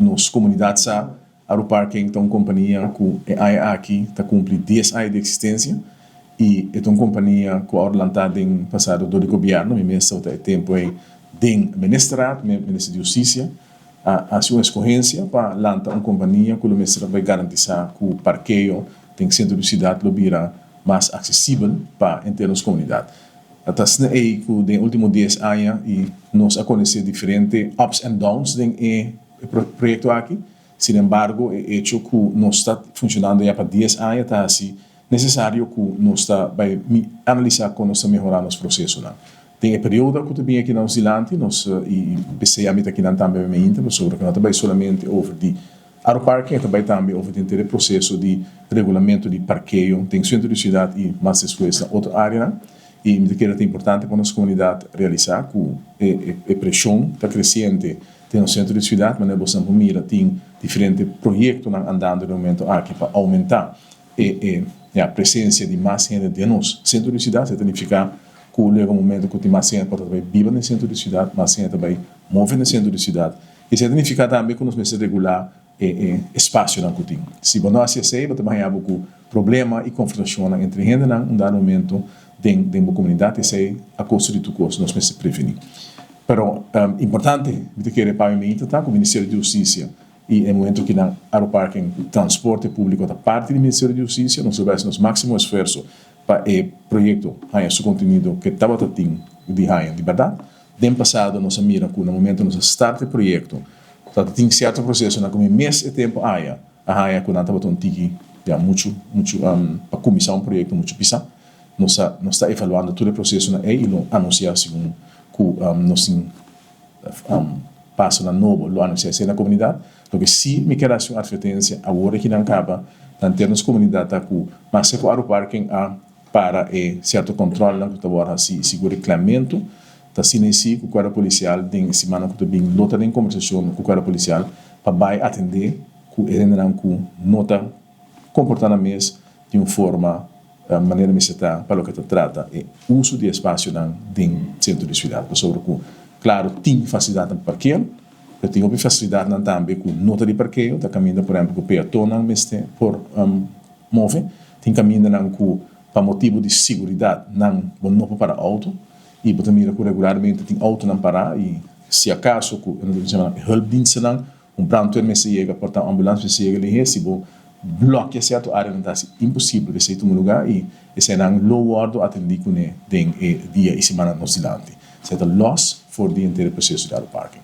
nos comunidades Aeroparking é uma companhia que aqui está cumpre 10 anos de existência e é uma companhia que Orlando tem passado do governo, mesmo até tempo aí tem ministrado, Ministério de Justiça, a sua escorrência para lançar uma companhia que o ministro vai garantir que o parqueio tem centro de cidade lo vira mais acessível para em termos de comunidade. Até aí que nos últimos 10 anos e nós a conhecer diferentes ups and downs do projeto aqui. Sin embargo, o hecho que não está funcionando já para 10 anos, está assim, necessário que nós está vai analisar como nós melhorar nos processos. Tem período que também aqui na Zelândia, nós e pensei a mim aqui na também me inter, sobre que não também somente over de aeroparque, também também over de processo de regulamento de parqueio, tem centro de cidade e mais escolas na outra área. E me que é importante para a nossa comunidade realizar que a pressão está crescente no centro de cidade, mas nós estamos mira tem diferentes projetos andando no momento aqui para aumentar a presença de mais gente no centro de cidade, significa que leva um momento que tem mais gente para viver no centro de cidade, mais gente vai mover no centro de cidade. E significa também que nós precisamos regular espaço na que tem. Se nós assim, vamos ter um problema e confrontação entre gente em um dado momento dentro da comunidade, e sei a custo de tudo custo, nós precisamos prevenir. Pero importante, que é para mim, tá, com o Ministério de Justiça e no momento que na aeroparque transporte público da parte do Ministério de Justiça, nós fazemos nosso máximo esforço para o projeto, seu conteúdo que estava tendo de verdade. No passado, nós mira que no momento nós start o projeto, tem certo processo na como mês e tempo a que não estava tão tiki, muito para começar projeto muito pisa. Nós está evaluando todo o processo e anunciar segundo que nós passo na novo lo anunciar na comunidade, porque se me quer uma advertência agora que não acaba em termos comunidade que mas se o aeroparque para certo controle na que agora se seguro reclamamento tá sendo que o guarda policial tem semana que também lota em conversação com o guarda policial para vai atender que ele não nota comportamento de uma forma maneira de para o que se trata é uso de espaço dentro do centro de cidade. Sobre que, claro, tem facilidade para parqueio, tem facilidade também com nota de parqueio, está caminhando, por exemplo, com o peatão, por mover, tem caminhando com para motivo de segurança, não para auto, e também regularmente tem auto não parar, e se acaso, hulpdiensten, brandweer chega, portanto, ambulância chega ali, se bloqueia certa área, não é impossível de sair um lugar e esse é um low order atender com dia e semana no Zelândia. Isso é loss for the inteiro processo de aeroparque.